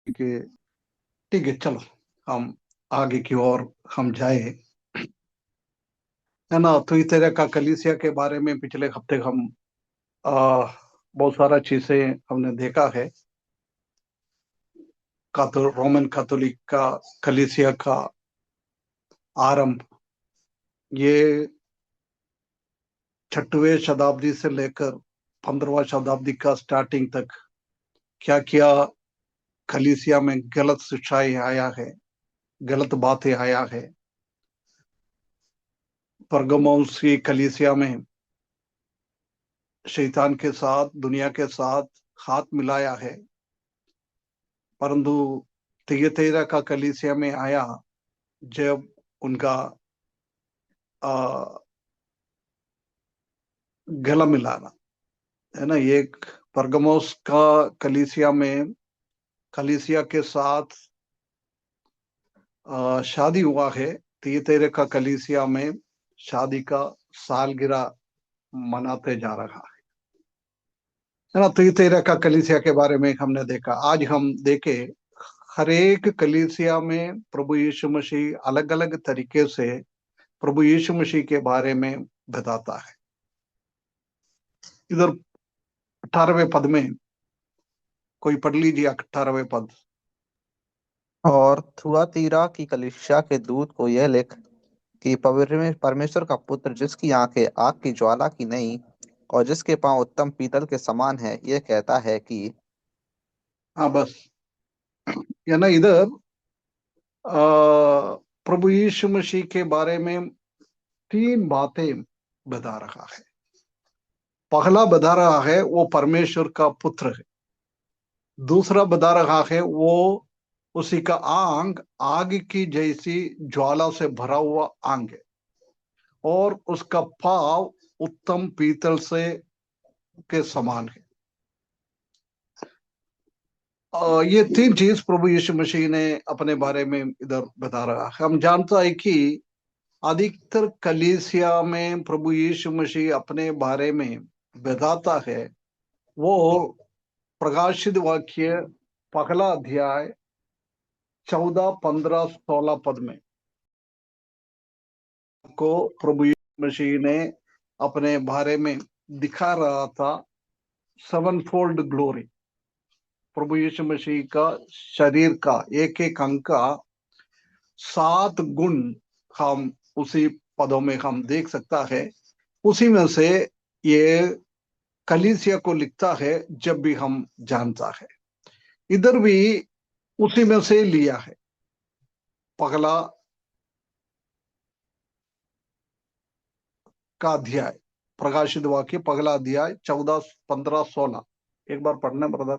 कि ठीक है, चलो हम आगे की ओर हम जाए, है ना। तो इस तरह का कलीसिया के बारे में पिछले हफ्ते हम आ, बहुत सारा चीजें हमने देखा है। रोमन कैथोलिक का कलीसिया का आरंभ, ये 6वीं शताब्दी से लेकर 15वीं शताब्दी का स्टार्टिंग तक क्या क्या कलीसिया में गलत शिक्षाएं आया है, गलत बातें आया है। परगमोस की कलीसिया में शैतान के साथ, दुनिया के साथ हाथ मिलाया है, परंतु तियतैरा का कलीसिया में आया जब उनका आ, गला मिलाना, है ना। एक परगमोस का कलीसिया में कलीसिया के साथ शादी हुआ है। तियतैरा का कलीसिया में शादी का सालगिरह मनाते जा रहा है ना। तियतैरा का कलीसिया के बारे में हमने देखा। आज हम देखे, हर एक कलीसिया में प्रभु यीशु मसीह अलग अलग तरीके से प्रभु यीशु मसीह के बारे में बताता है। इधर 18वें पद में कोई पढ़ लीजिए, 18वें पद। और थुआतीरा की कलीसिया के दूत को यह लिख कि पवित्र परमेश्वर का पुत्र, जिसकी आंखें आग की ज्वाला की नहीं और जिसके पांव उत्तम पीतल के समान है, यह कहता है कि हाँ बस, या ना। इधर प्रभु यीशु मसीह के बारे में तीन बातें बता रहा है। पहला बता रहा है वो परमेश्वर का पुत्र है। दूसरा बता रहा है वो उसी का आंग आग की जैसी ज्वाला से भरा हुआ आंग है, और उसका पाव उत्तम पीतल से के समान है। ये तीन चीज प्रभु यीशु मसीह ने अपने बारे में इधर बता रहा है। हम जानता है कि अधिकतर कलीसिया में प्रभु यीशु मसीह अपने बारे में बताता है वो प्रकाशित वाक्य पहला अध्याय 14, 15, 16 पद में को प्रभु यीशु मसीह ने अपने बारे में दिखा रहा था। सेवन फोल्ड ग्लोरी, प्रभु यीशु मसीह का शरीर का एक एक अंग का 7 गुण हम उसी पदों में हम देख सकता है। उसी में से ये कलीसिया को लिखता है जब भी हम जानता है। इधर भी उसी में से लिया है। पहला का अध्याय, प्रकाशित वाक्य पहला अध्याय 14, 15, 16। एक बार पढ़ना ब्रदर।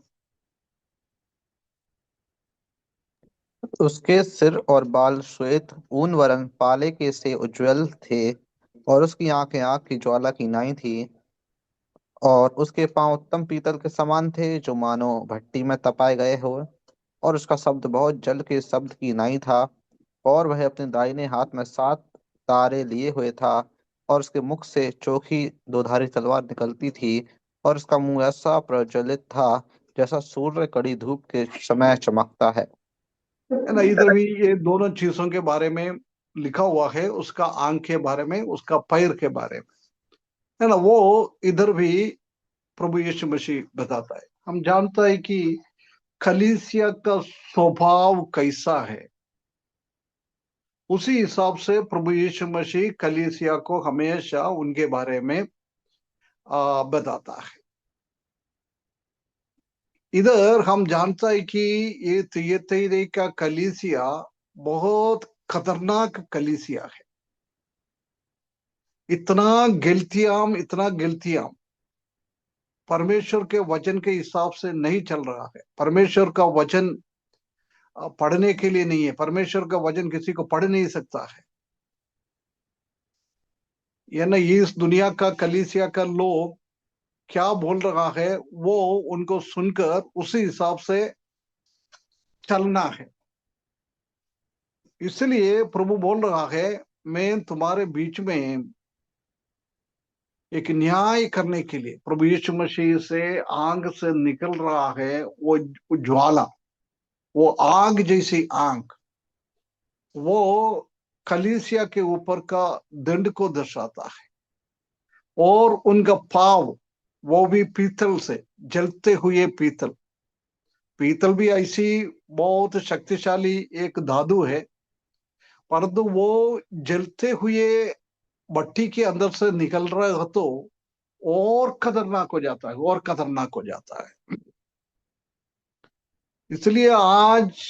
उसके सिर और बाल श्वेत ऊन वरन पाले के से उज्ज्वल थे, और उसकी आंखें आग की ज्वाला की नाई थी, और उसके पांव उत्तम पीतल के समान थे, जो मानो भट्टी में तपाए गए हो। और उसका शब्द बहुत जल के शब्द की नाई था। और वह अपने दाहिने हाथ में 7 तारे लिए हुए था, और उसके मुख से चोखी दोधारी तलवार निकलती थी। और उसका मुंह ऐसा प्रज्वलित था, जैसा सूर्य कड़ी धूप के समय चमकता है। है ना। इधर भी ये दोनों चीजों के बारे में लिखा हुआ है, उसका आंख के बारे में, उसका पैर के बारे में, है ना। वो इधर भी प्रभु यीशु मसीह बताता है। हम जानता है कि कलीसिया का स्वभाव कैसा है, उसी हिसाब से प्रभु यीशु मसीह कलीसिया को हमेशा उनके बारे में बताता है। इधर हम जानता है कि ये तियतैरे का कलीसिया बहुत खतरनाक कलीसिया है। इतना गिल्तियाम परमेश्वर के वचन के हिसाब से नहीं चल रहा है। परमेश्वर का वचन पढ़ने के लिए नहीं है। परमेश्वर का वचन किसी को पढ़ नहीं सकता है। या ना, ये इस दुनिया का कलीसिया का लोग क्या बोल रहा है वो उनको सुनकर उसी हिसाब से चलना है। इसलिए प्रभु बोल रहा है, मैं तुम्हारे बीच में एक न्याय करने के लिए, प्रभु यीशु मसीह से आंग से निकल रहा है वो ज्वाला, वो आग जैसी आंख, वो कलीसिया के ऊपर का दंड को दर्शाता है। और उनका पाव, वो भी पीतल से, जलते हुए पीतल। पीतल भी ऐसी बहुत शक्तिशाली एक धातु है, परंतु वो जलते हुए भट्टी के अंदर से निकल रहा हो तो और खतरनाक हो जाता है, और खतरनाक हो जाता है। इसलिए आज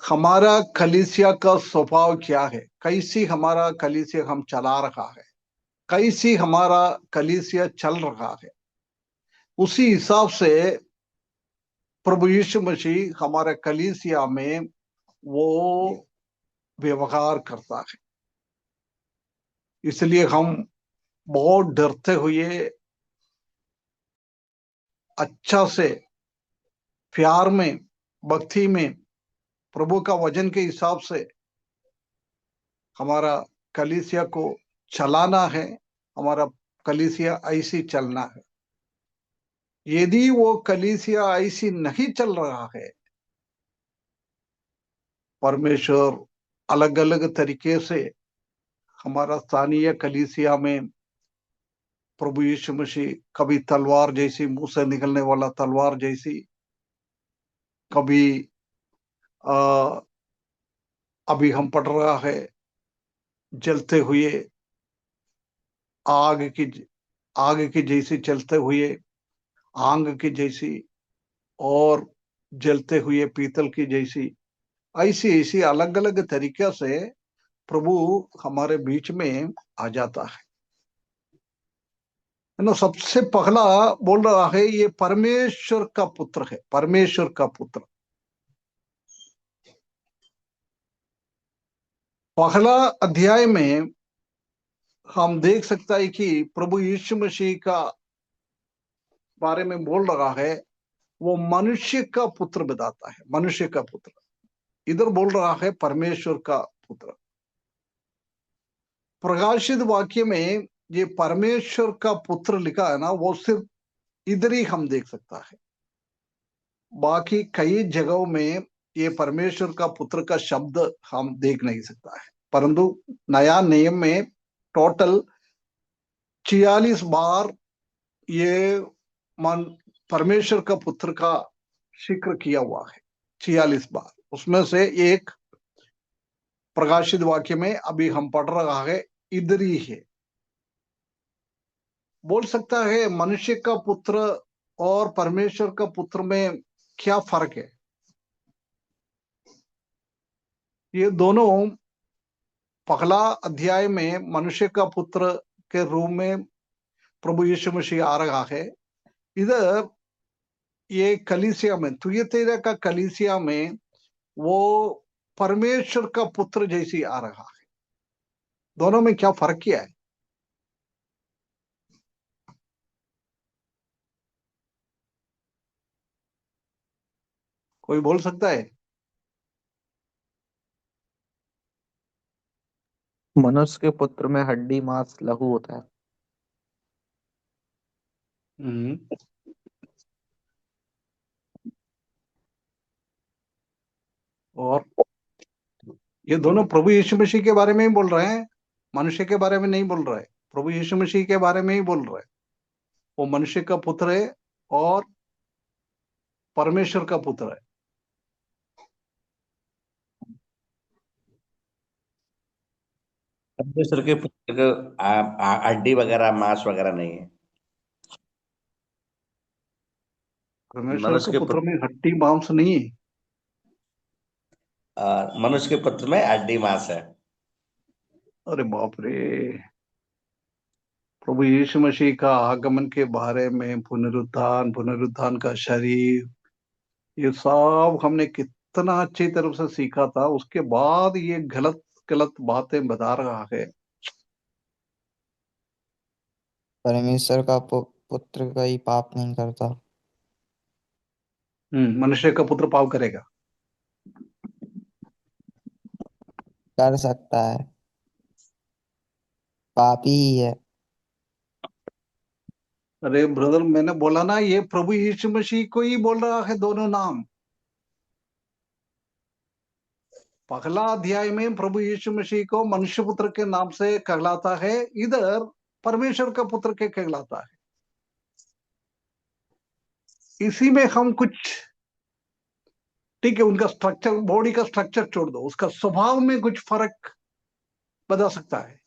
हमारा कलीसिया का स्वभाव क्या है, कैसी हमारा कलीसिया हम चला रहा है, कैसी हमारा कलीसिया चल रहा है, उसी हिसाब से प्रभु यीशु मसीह हमारे कलीसिया में वो व्यवहार करता है। इसलिए हम बहुत डरते हुए, अच्छा से, प्यार में, भक्ति में, प्रभु का वचन के हिसाब से हमारा कलीसिया को चलाना है। हमारा कलीसिया ऐसी चलना है। यदि वो कलीसिया ऐसी नहीं चल रहा है, परमेश्वर अलग अलग तरीके से हमारा स्थानीय कलीसिया में, प्रभु यीशु मसीह कभी तलवार जैसी, मुंह से निकलने वाला तलवार जैसी, कभी आ, अभी हम पढ़ रहा है जलते हुए आग की, आग की जैसी जलते हुए आग की जैसी, और जलते हुए पीतल की जैसी, ऐसी ऐसी अलग अलग तरीके से प्रभु हमारे बीच में आ जाता है ना। सबसे पहला बोल रहा है ये परमेश्वर का पुत्र है, परमेश्वर का पुत्र। पहला अध्याय में हम देख सकता है कि प्रभु यीशु मसीह का बारे में बोल रहा है, वो मनुष्य का पुत्र बताता है, मनुष्य का पुत्र। इधर बोल रहा है परमेश्वर का पुत्र। प्रकाशित वाक्य में ये परमेश्वर का पुत्र लिखा है ना, वो सिर्फ इधर ही हम देख सकता है। बाकी कई जगहों में ये परमेश्वर का पुत्र का शब्द हम देख नहीं सकता है। परंतु नया नियम में टोटल 46 बार ये मन परमेश्वर का पुत्र का जिक्र किया हुआ है, 46 बार। उसमें से एक प्रकाशित वाक्य में अभी हम पढ़ रहा है, इधर ही है। बोल सकता है मनुष्य का पुत्र और परमेश्वर का पुत्र में क्या फर्क है। ये दोनों पहला अध्याय में मनुष्य का पुत्र के रूप में प्रभु यीशु मसीह आ रहा है। इधर ये कलीसिया में, तुयतैरा का कलीसिया में वो परमेश्वर का पुत्र जैसी आ रहा है। दोनों में क्या फर्क क्या है? कोई बोल सकता है? मनुष्य के पुत्र में हड्डी मांस लहू होता है। हम्म। और ये दोनों प्रभु यीशु मसीह के बारे में ही बोल रहे हैं, मनुष्य के बारे में नहीं बोल रहे। प्रभु यीशु मसीह के बारे में ही बोल रहे। वो मनुष्य का पुत्र है और परमेश्वर का पुत्र है। परमेश्वर के पुत्र को हड्डी वगैरह मांस वगैरह नहीं है। परमेश्वर मनुष्य के के पुत्र पुत्र में हड्डी मांस नहीं है। मनुष्य के पुत्र में हड्डी मांस है। अरे बाप रे! प्रभु यीशु मसीह का आगमन के बारे में, पुनरुत्थान, पुनरुत्थान का शरीर, ये सब हमने कितना अच्छी तरह से सीखा था। उसके बाद ये गलत गलत बातें बता रहा है। परमेश्वर का पुत्र कहीं पाप नहीं करता। मनुष्य का पुत्र पाप करेगा? कर सकता है, पापी ही है। अरे ब्रदर, मैंने बोला ना, ये प्रभु यीशु मसीह को ही बोल रहा है दोनों नाम। पहला अध्याय में प्रभु यीशु मसीह को मनुष्य पुत्र के नाम से कहलाता है, इधर परमेश्वर का पुत्र के कहलाता है। इसी में हम कुछ, ठीक है, उनका स्ट्रक्चर, बॉडी का स्ट्रक्चर छोड़ दो, उसका स्वभाव में कुछ फर्क बता सकता है।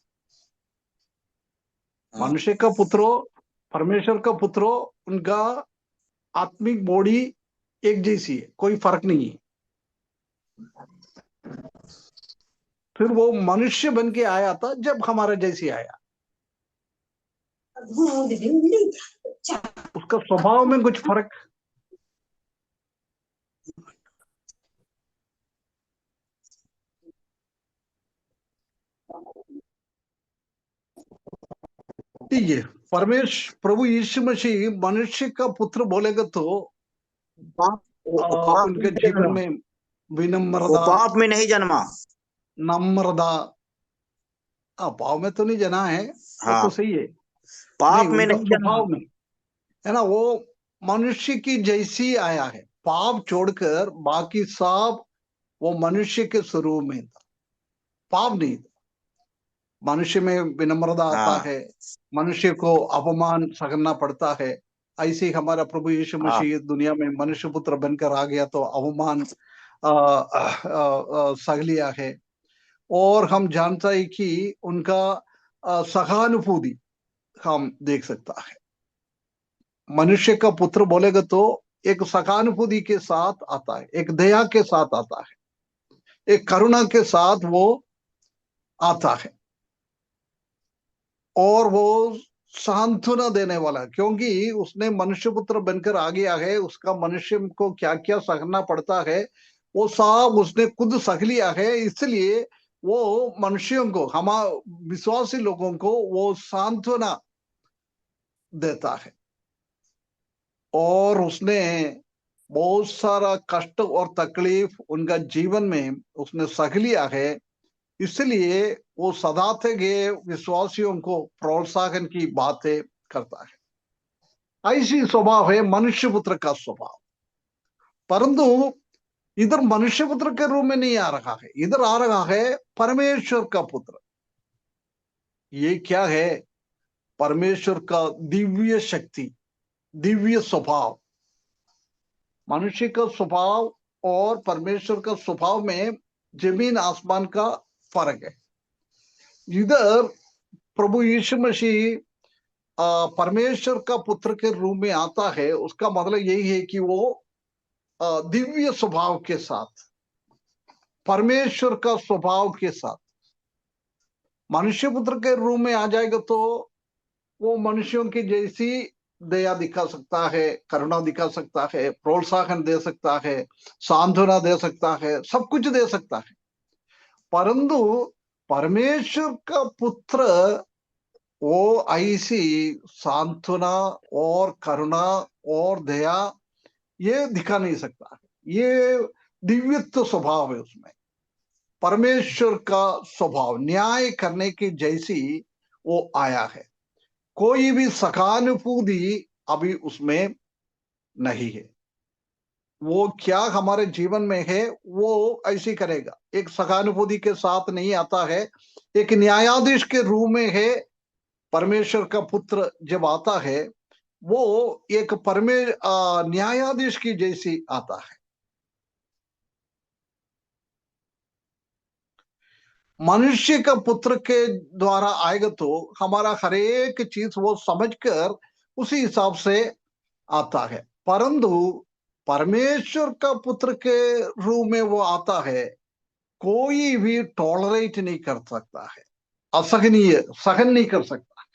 मनुष्य का पुत्रो, परमेश्वर का पुत्रो, उनका आत्मिक बॉडी एक जैसी है, कोई फर्क नहीं है। फिर वो मनुष्य बन के आया था जब हमारा जैसे आया, उसका स्वभाव में कुछ फर्क। ठीक है, प्रभु यीशु मसीह मनुष्य का पुत्र बोलेगा तो उनके जीवन में विनम्रता, पाप में नहीं जन्मा, नम्रता, पाप में तो नहीं जना है, वो तो सही है, पाप में उनका नहीं जन्मा, स्वभाव में है ना, वो मनुष्य की जैसी आया है। पाप छोड़कर बाकी सब वो मनुष्य के स्वरूप में था, पाप नहीं था। मनुष्य में विनम्रता आता है, मनुष्य को अपमान सहना पड़ता है। ऐसे ही हमारा प्रभु यीशु मसीह दुनिया में मनुष्य पुत्र बनकर आ गया तो अवमान सह लिया है। और हम जानता है कि उनका सहानुभूति हम देख सकता है। मनुष्य का पुत्र बोलेगा तो एक सहानुभूति के साथ आता है, एक दया के साथ आता है, एक करुणा के साथ वो आता है, और वो सांत्वना देने वाला, क्योंकि उसने मनुष्य पुत्र बनकर आ गया है। उसका मनुष्य को क्या क्या सहना पड़ता है वो सब उसने खुद सह लिया है, इसलिए वो मनुष्यों को, हम विश्वासी लोगों को वो सांत्वना देता है। और उसने बहुत सारा कष्ट और तकलीफ उनका जीवन में उसने सह लिया है, इसलिए वो सदाते गए विश्वासियों को प्रोत्साहन की बातें करता है। ऐसी स्वभाव है मनुष्य पुत्र का स्वभाव। परंतु इधर मनुष्य पुत्र के रूप में नहीं आ रहा है, इधर आ रहा है परमेश्वर का पुत्र। ये क्या है? परमेश्वर का दिव्य शक्ति, दिव्य स्वभाव। मनुष्य का स्वभाव और परमेश्वर का स्वभाव में जमीन आसमान का फर्क है। इधर प्रभु यीशु मसीह परमेश्वर का पुत्र के रूप में आता है, उसका मतलब यही है कि वो दिव्य स्वभाव के साथ, परमेश्वर का स्वभाव के साथ मनुष्य पुत्र के रूप में आ जाएगा तो वो मनुष्यों की जैसी दया दिखा सकता है, करुणा दिखा सकता है, प्रोत्साहन दे सकता है, सांत्वना दे सकता है, सब कुछ दे सकता है। परंतु परमेश्वर का पुत्र वो ऐसी सांत्वना और करुणा और दया ये दिखा नहीं सकता है। ये दिव्यत्व स्वभाव है उसमें। परमेश्वर का स्वभाव न्याय करने की जैसी वो आया है। कोई भी सहानुभूति अभी उसमें नहीं है। वो क्या हमारे जीवन में है वो ऐसी करेगा, एक सहानुभूति के साथ नहीं आता है, एक न्यायाधीश के रूप में है। परमेश्वर का पुत्र जब आता है वो एक न्यायाधीश की जैसी आता है। मनुष्य का पुत्र के द्वारा आएगा तो हमारा हर एक चीज वो समझकर उसी हिसाब से आता है। परंतु परमेश्वर का पुत्र के रूप में वो आता है, कोई भी टॉलरेट नहीं कर सकता है, असहनीय सहन नहीं कर सकता है।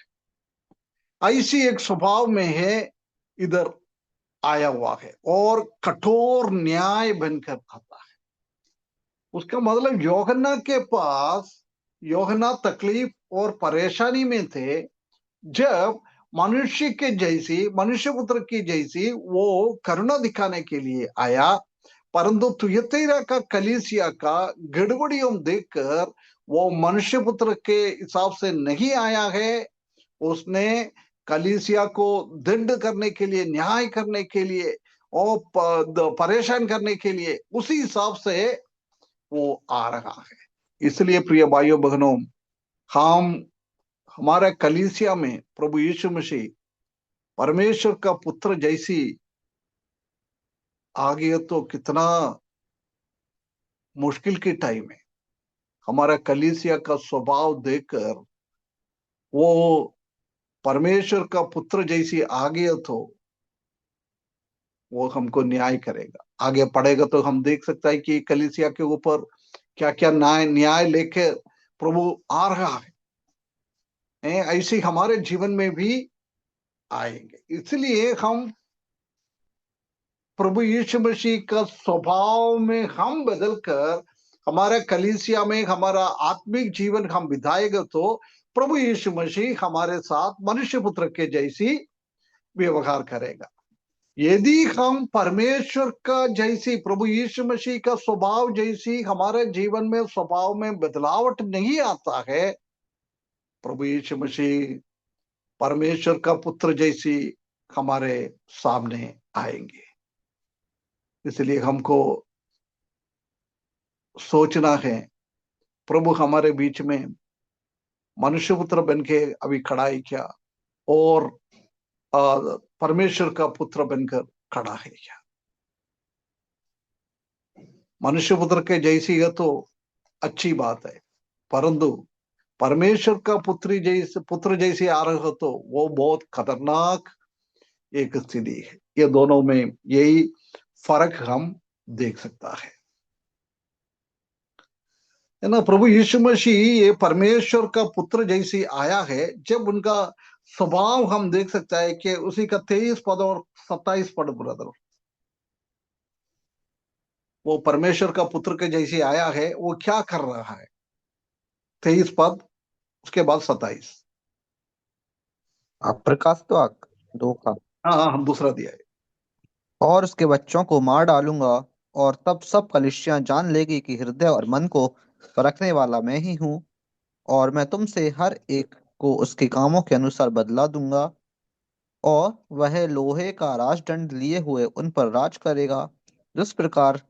ऐसी एक स्वभाव में है, इधर आया हुआ है और कठोर न्याय बनकर आता है। उसका मतलब यूहन्ना तकलीफ और परेशानी में थे जब मनुष्य के जैसी, मनुष्य पुत्र की जैसी वो करुणा दिखाने के लिए आया। परंतु तुयतैरा का कलीसिया का गड़बड़ियों देखकर वो मनुष्य पुत्र के हिसाब से नहीं आया है। उसने कलीसिया को दंड करने के लिए, न्याय करने के लिए और परेशान करने के लिए उसी हिसाब से वो आ रहा है। इसलिए प्रिय भाइयों बहनों, हम हमारे कलीसिया में प्रभु यीशु मसीह परमेश्वर का पुत्र जैसी आ गया तो कितना मुश्किल की टाइम है। हमारा कलीसिया का स्वभाव देखकर वो परमेश्वर का पुत्र जैसी आ गया तो वो हमको न्याय करेगा। आगे पढ़ेगा तो हम देख सकता है कि कलीसिया के ऊपर क्या क्या न्याय न्याय लेके प्रभु आ रहा है। ऐसे हमारे जीवन में भी आएंगे। इसलिए हम प्रभु यीशु मसीह का स्वभाव में हम बदलकर हमारा कलीसिया में हमारा आत्मिक जीवन हम बिताएगा तो प्रभु यीशु मसीह हमारे साथ मनुष्य पुत्र के जैसी व्यवहार करेगा। यदि हम परमेश्वर का जैसी प्रभु यीशु मसीह का स्वभाव जैसी हमारे जीवन में स्वभाव में बदलावट नहीं आता है, प्रभु यीशु मसीह परमेश्वर का पुत्र जैसी हमारे सामने आएंगे। इसलिए हमको सोचना है, प्रभु हमारे बीच में मनुष्य पुत्र बन के अभी खड़ा है क्या, और परमेश्वर का पुत्र बनकर खड़ा है क्या। मनुष्य पुत्र के जैसी है तो अच्छी बात है, परंतु परमेश्वर का पुत्र जैसे आ रहा हो तो वो बहुत खतरनाक एक स्थिति है। ये दोनों में यही फर्क हम देख सकता है ना। प्रभु यीशु मसीह ये परमेश्वर का पुत्र जैसी आया है, जब उनका स्वभाव हम देख सकता है कि उसी का 23 पद और 27 पद ब्रदर, वो परमेश्वर का पुत्र के जैसे आया है, वो क्या कर रहा है। 23 पद उसके बाद 27। आप प्रकाश तो आक 2 का। हाँ, हम दूसरा दिया है। और उसके बच्चों को मार डालूंगा, और तब सब कलिसियां जान लेगी कि हृदय और मन को परखने वाला मैं ही हूँ, और मैं तुमसे हर एक को उसके कामों के अनुसार बदला दूंगा। और वह लोहे का राजदंड लिए हुए उन पर राज करेगा। जिस प्रकार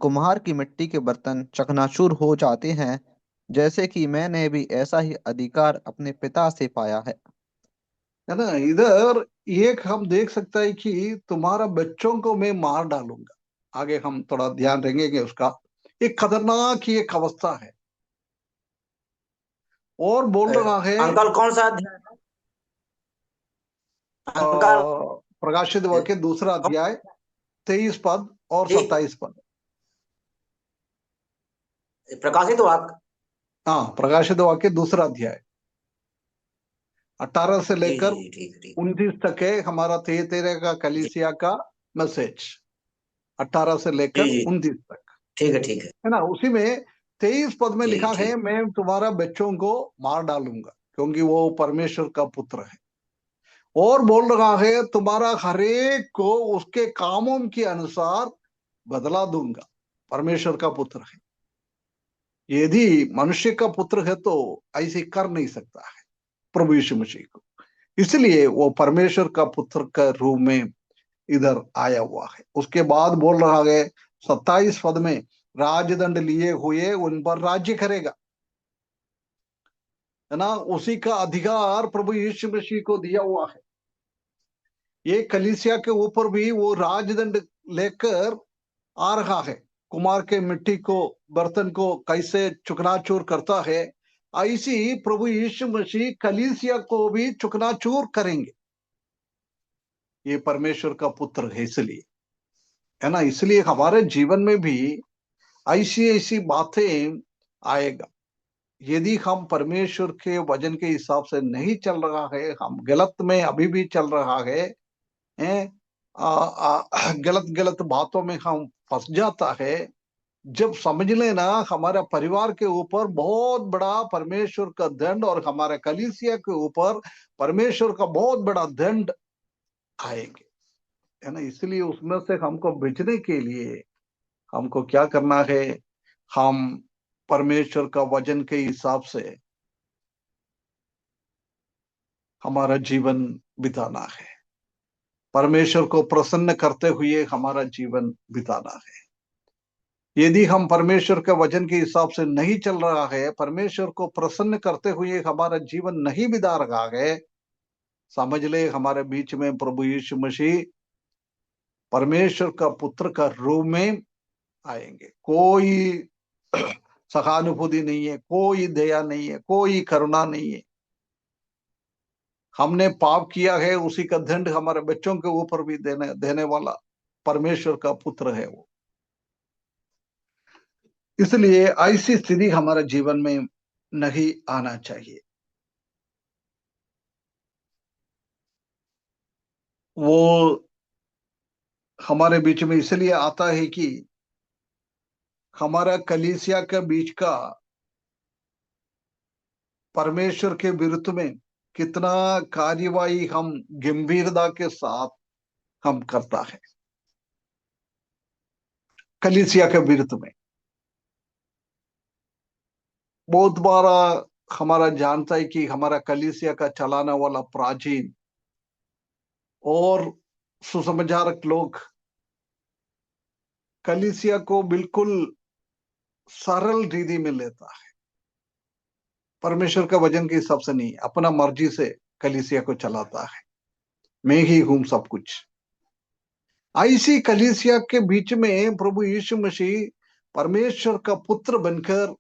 कुम्हार की मिट्टी के बर्तन चकनाचूर हो जाते हैं, जैसे कि मैंने भी ऐसा ही अधिकार अपने पिता से पाया है। है ना। इधर एक हम देख सकता है कि तुम्हारा बच्चों को मैं मार डालूंगा। आगे हम थोड़ा ध्यान देंगे उसका। एक खतरनाक एक अवस्था है, और बोल रहा है अंकल कौन सा अध्याय है? अंकल प्रकाशित वाक्य दूसरा अध्याय 23 पद और ठीक। 27 पद। प्रकाशित वाक्य, हाँ, प्रकाशित वाक्य दूसरा अध्याय 18 से जी लेकर जी ठीक ठीक 29 तक है हमारा तेरे का जी कलीसिया का मैसेज। 18 से जी लेकर जी 29 तक ठीक है ना। उसी में 23 पद में जी लिखा है, ठीक। मैं तुम्हारा बच्चों को मार डालूंगा क्योंकि वो परमेश्वर का पुत्र है। और बोल रहा है तुम्हारा हरेक को उसके कामों के अनुसार बदला दूंगा। परमेश्वर का पुत्र है, यदि मनुष्य का पुत्र है तो ऐसे कर नहीं सकता है प्रभु यीशु मसीह को। इसलिए वो परमेश्वर का पुत्र का रूप में इधर आया हुआ है। उसके बाद बोल रहा है 27 पद में, राजदंड लिए हुए उन पर राज्य करेगा। है ना। उसी का अधिकार प्रभु यीशु मसीह को दिया हुआ है। ये कलीसिया के ऊपर भी वो राजदंड लेकर आ रहा है। कुमार के मिट्टी को बर्तन को कैसे चुकनाचूर करता है, ऐसी प्रभु यीशु मसीह कलीसिया को भी चुकनाचूर करेंगे। ये परमेश्वर का पुत्र है इसलिए, है ना। इसलिए हमारे जीवन में भी ऐसी ऐसी बातें आएगा। यदि हम परमेश्वर के वचन के हिसाब से नहीं चल रहा है, हम गलत में अभी भी चल रहा है, गलत गलत बातों में हम फंस जाता है, जब समझ लेना हमारा परिवार के ऊपर बहुत बड़ा परमेश्वर का दंड और हमारे कलीसिया के ऊपर परमेश्वर का बहुत बड़ा दंड आएंगे। है ना। इसलिए उसमें से हमको बचने के लिए हमको क्या करना है, हम परमेश्वर का वचन के हिसाब से हमारा जीवन बिताना है। परमेश्वर को प्रसन्न करते हुए हमारा जीवन बिताना है। यदि हम परमेश्वर के वचन के हिसाब से नहीं चल रहा है, परमेश्वर को प्रसन्न करते हुए हमारा जीवन नहीं बिता रहा है, समझ ले हमारे बीच में प्रभु यीशु मसीह परमेश्वर का पुत्र का रूप में आएंगे। कोई सहानुभूति नहीं है, कोई दया नहीं है, कोई करुणा नहीं है। हमने पाप किया है, उसी का दंड हमारे बच्चों के ऊपर भी देने वाला परमेश्वर का पुत्र है वो। इसलिए ऐसी स्थिति हमारे जीवन में नहीं आना चाहिए। वो हमारे बीच में इसलिए आता है कि हमारा कलीसिया के बीच का परमेश्वर के विरुद्ध में कितना कार्यवाही हम गंभीरता के साथ हम करता है कलीसिया के विरुद्ध में। बहुत बार हमारा जानता है कि हमारा कलीसिया का चलाने वाला प्राचीन और सुसमाचारक लोग कलीसिया को बिल्कुल सरल रीति में लेता है, परमेश्वर का वचन के हिसाब से नहीं, अपना मर्जी से कलीसिया को चलाता है। मैं ही हूं सब कुछ। ऐसी कलीसिया के बीच में प्रभु यीशु मसीह परमेश्वर का पुत्र बनकर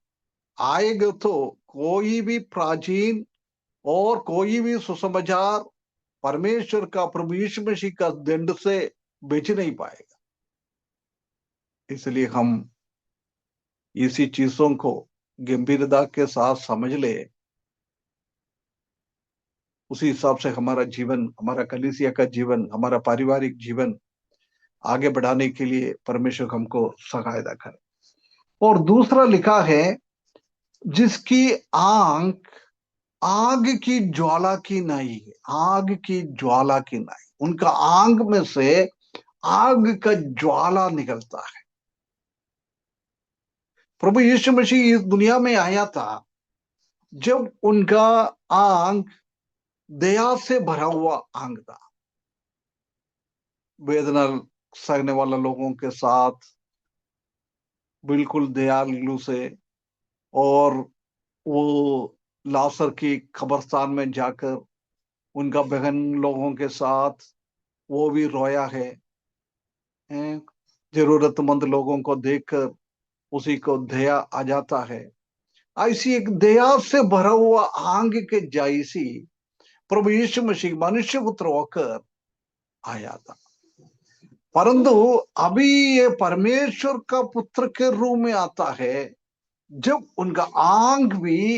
आएगा तो कोई भी प्राचीन और कोई भी सुसमाचार परमेश्वर का प्रभु यीशु मसीह का दंड से बच नहीं पाएगा। इसलिए हम इसी चीजों को गंभीरता के साथ समझ ले, उसी हिसाब से हमारा जीवन, हमारा कलीसिया का जीवन, हमारा पारिवारिक जीवन आगे बढ़ाने के लिए परमेश्वर हमको सहायता करे। और दूसरा लिखा है, जिसकी आंख आग की ज्वाला की नाई है, आग की ज्वाला की नाई। उनका आंख में से आग का ज्वाला निकलता है। प्रभु यीशु मसीह इस दुनिया में आया था जब उनका आंख दया से भरा हुआ आंख था। वेदना सहने वाला लोगों के साथ बिल्कुल दयालु से, और वो लासर की कब्रिस्तान में जाकर उनका बहन लोगों के साथ वो भी रोया है। जरूरतमंद लोगों को देखकर उसी को दया आ जाता है। ऐसी एक दया से भरा हुआ आंग के जैसी प्रभु यीशु मसीह मनुष्य पुत्र होकर आया था। परंतु अभी ये परमेश्वर का पुत्र के रूप में आता है जब उनका आंख भी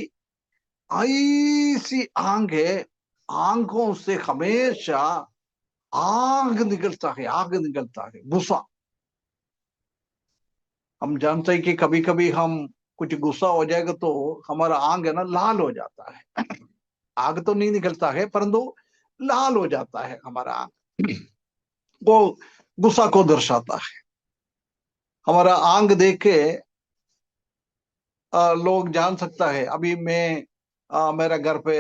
ऐसी आंख है, आंखों से हमेशा आग निकलता है, आग निकलता है, गुस्सा। हम जानते हैं कि कभी कभी हम कुछ गुस्सा हो जाएगा तो हमारा आंग है ना लाल हो जाता है। आग तो नहीं निकलता है परंतु लाल हो जाता है हमारा आंग, वो गुस्सा को दर्शाता है। हमारा आंग देख के लोग जान सकता है। अभी मैं मेरे घर पे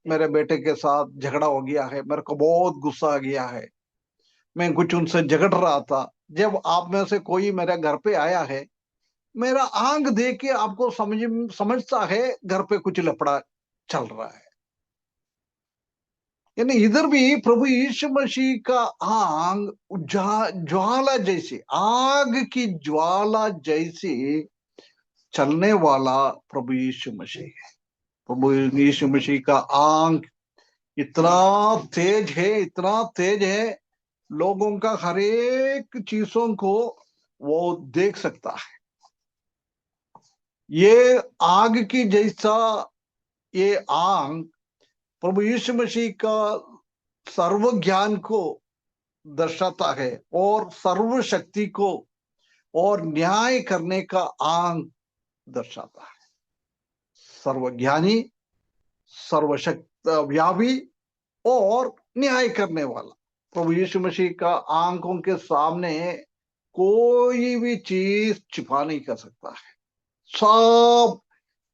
मेरे बेटे के साथ झगड़ा हो गया है, मेरे को बहुत गुस्सा आ गया है, मैं कुछ उनसे झगड़ रहा था। जब आप में से कोई मेरे घर पे आया है, मेरा आंख देख के आपको समझता है घर पे कुछ लफड़ा चल रहा है। यानी इधर भी प्रभु यीशु मसीह का आंग ज्वाला जैसी, आग की ज्वाला जैसी चलने वाला प्रभु यीशु मसीह है। प्रभु यीशु मसीह का आंख इतना तेज है, इतना तेज है, लोगों का हर एक चीजों को वो देख सकता है। ये आग की जैसा ये आंख प्रभु यीशु मसीह का सर्व ज्ञान को दर्शाता है और सर्व शक्ति को और न्याय करने का आंख दर्शाता है। सर्वज्ञानी, सर्वशक्तिव्यापी और न्याय करने वाला प्रभु यीशु मसीह का आंखों के सामने कोई भी चीज छिपा नहीं कर सकता है। सब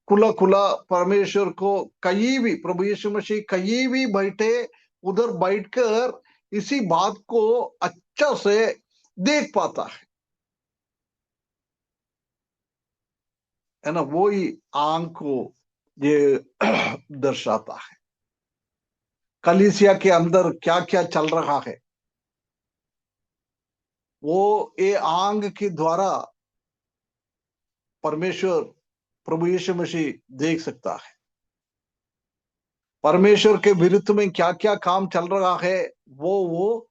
खुला खुला परमेश्वर को कहीं भी, प्रभु यीशु मसीह कहीं भी बैठे उधर बैठकर इसी बात को अच्छा से देख पाता है। है ना, वो ही आंख को ये दर्शाता है। कलीसिया के अंदर क्या क्या चल रहा है वो ये आंख के द्वारा परमेश्वर प्रभु यीशु मसीह देख सकता है। परमेश्वर के विरुद्ध में क्या क्या काम चल रहा है वो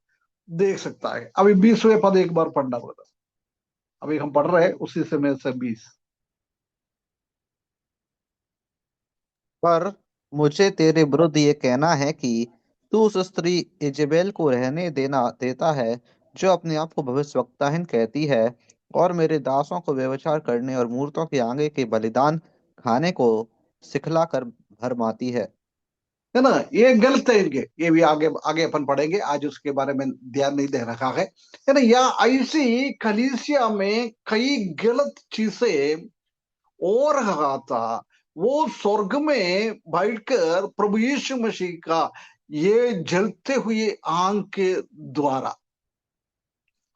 देख सकता है। अभी 20वें पद एक बार पढ़ना होगा। अभी हम पढ़ रहे हैं उसी समय से 20। पर मुझे तेरे विरुद्ध ये कहना है कि तू उस स्त्री इजेबेल को रहने देता है, जो अपने आप को भविष्यवक्ताहीन कहती है और मेरे दासों को व्यभिचार करने और मूर्तों के आगे के बलिदान खाने को सिखला कर भरमाती है। है ना, ये गलत है इनके। ये भी आगे आगे अपन पढ़ेंगे, आज उसके बारे में ध्यान नहीं दे रखा है ना। या ऐसी कलीसिया में कई गलत चीजें हो रहा था। वो स्वर्ग में बैठकर प्रभु यीशु मसीह का ये जलते हुए आंख के द्वारा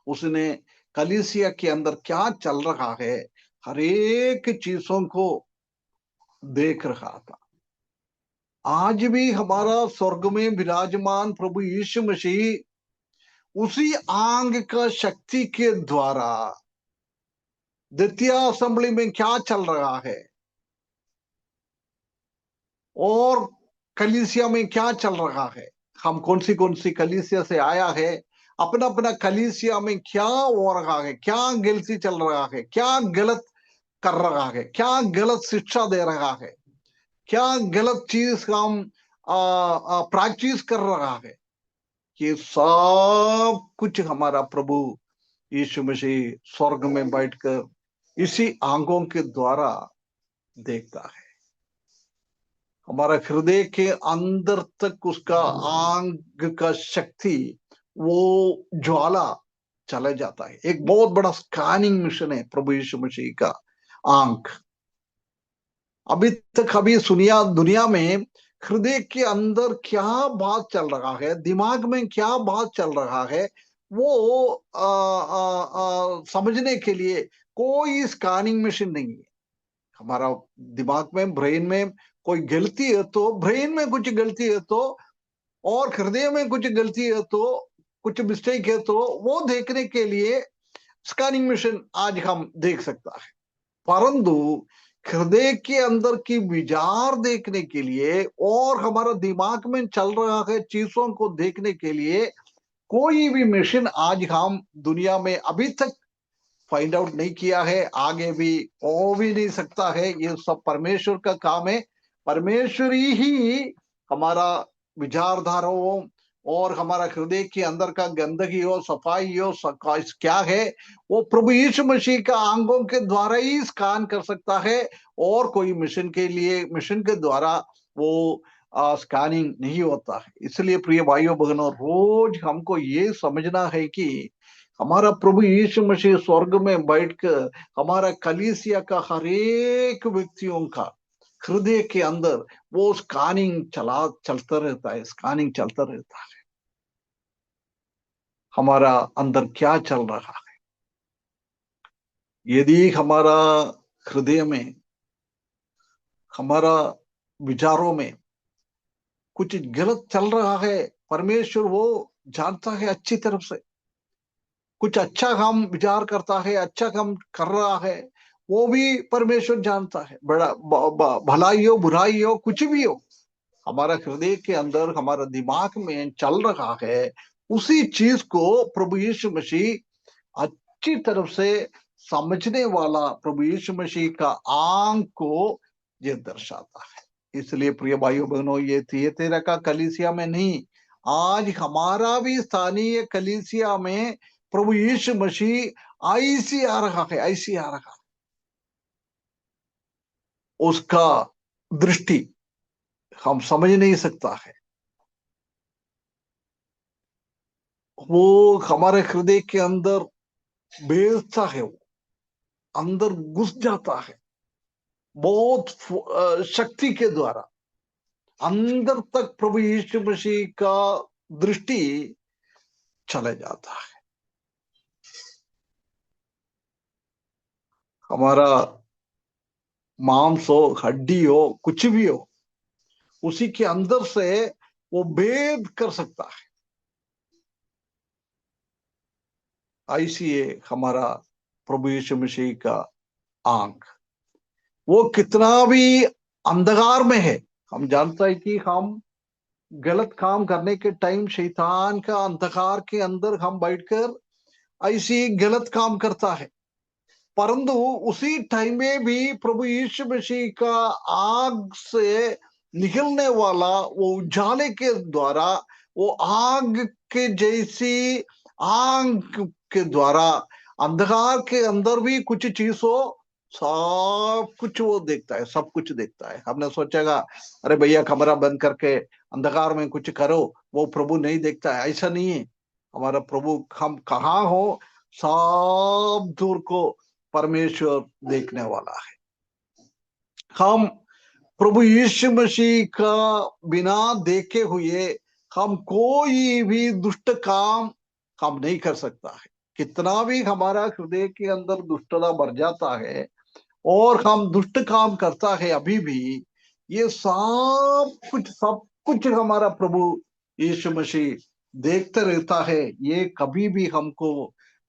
उसने कलीसिया के अंदर क्या चल रहा है हर एक चीजों को देख रहा था। आज भी हमारा स्वर्ग में विराजमान प्रभु यीशु मसीह उसी आंग का शक्ति के द्वारा द्वितीय असेंबली में क्या चल रहा है और कलीसिया में क्या चल रहा है, हम कौन सी कलीसिया से आया है, अपना अपना कलीसिया में क्या हो रहा है, क्या गलती चल रहा है, क्या गलत कर रहा है, क्या गलत शिक्षा दे रहा है, क्या गलत चीज हम प्रैक्टिस कर रहा है, ये सब कुछ हमारा प्रभु यीशु मसीह स्वर्ग में बैठकर इसी आंखों के द्वारा देखता है। हमारा हृदय के अंदर तक उसका आंख का शक्ति वो ज्वाला चला जाता है। एक बहुत बड़ा स्कैनिंग मिशन है प्रभु यीशु मसीह का आंख। अभी तक अभी सुनिया दुनिया में हृदय के अंदर क्या बात चल रहा है, दिमाग में क्या बात चल रहा है, वो समझने के लिए कोई स्कैनिंग मशीन नहीं है। हमारा दिमाग में, ब्रेन में कोई गलती है तो, ब्रेन में कुछ गलती है तो, और हृदय में कुछ गलती है तो, कुछ मिस्टेक है तो, वो देखने के लिए स्कैनिंग मशीन आज हम देख सकता है। परंतु हृदय के अंदर की विचार देखने के लिए और हमारा दिमाग में चल रहा है चीजों को देखने के लिए कोई भी मशीन आज हम दुनिया में अभी तक फाइंड आउट नहीं किया है, आगे भी हो भी नहीं सकता है। ये सब परमेश्वर का काम है। परमेश्वर ही हमारा विचारधाराओं और हमारा हृदय के अंदर का गंदगी हो, सफाई हो, क्या है वो प्रभु यीशु मसीह का आंगों के द्वारा ही स्कैन कर सकता है। और कोई मिशन के द्वारा वो स्कैनिंग नहीं होता है। इसलिए प्रिय भाइयों बहनों, रोज हमको ये समझना है कि हमारा प्रभु यीशु मसीह स्वर्ग में बैठकर हमारा कलीसिया का हर एक व्यक्तियों का हृदय के अंदर वो स्कैनिंग चलता रहता है, स्कैनिंग चलता रहता है। हमारा अंदर क्या चल रहा है। यदि हमारा हृदय में, हमारा विचारों में कुछ गलत चल रहा है, परमेश्वर वो जानता है अच्छी तरफ से। कुछ अच्छा हम विचार करता है, अच्छा काम कर रहा है, वो भी परमेश्वर जानता है। बड़ा भलाई हो बुराई हो कुछ भी हो, हमारा हृदय के अंदर हमारा दिमाग में चल रहा है, उसी चीज को प्रभु यीशु मसीह अच्छी तरफ से समझने वाला प्रभु यीशु मसीह का आंख को ये दर्शाता है। इसलिए प्रिय भाइयों बहनों, ये थिएतेरा का कलीसिया में नहीं, आज हमारा भी स्थानीय कलीसिया में प्रभु यीशु मसीह ऐसी आ रहा है, ऐसी आ रहा है। उसका दृष्टि हम समझ नहीं सकता है। वो हमारे हृदय के अंदर बेचता है, वो अंदर घुस जाता है बहुत शक्ति के द्वारा। अंदर तक प्रभु यीशु मसीह का दृष्टि चले जाता है। हमारा मांस हो, हड्डी हो, कुछ भी हो, उसी के अंदर से वो भेद कर सकता है। ऐसी है हमारा प्रभु यीशु मसीह का आंख। वो कितना भी अंधकार में है, हम जानते हैं कि हम गलत काम करने के टाइम शैतान का अंधकार के अंदर हम बैठकर ऐसी गलत काम करता है, परंतु उसी टाइम में भी प्रभु यीशु मसीह का आग से निकलने वाला वो उजाले के द्वारा, वो आग के जैसी आग के द्वारा अंधकार के अंदर भी कुछ चीज हो, सब कुछ वो देखता है, सब कुछ देखता है। हमने सोचेगा अरे भैया कमरा बंद करके अंधकार में कुछ करो, वो प्रभु नहीं देखता है। ऐसा नहीं है। हमारा प्रभु हम कहाँ हो, सब दूर को परमेश्वर देखने वाला है। हम प्रभु यीशु मसीह का बिना देखे हुए हम कोई भी दुष्ट काम हम नहीं कर सकता है। कितना भी हमारा हृदय के अंदर दुष्टता भर जाता है और हम दुष्ट काम करता है, अभी भी ये सब कुछ हमारा प्रभु यीशु मसीह देखते रहता है। ये कभी भी हमको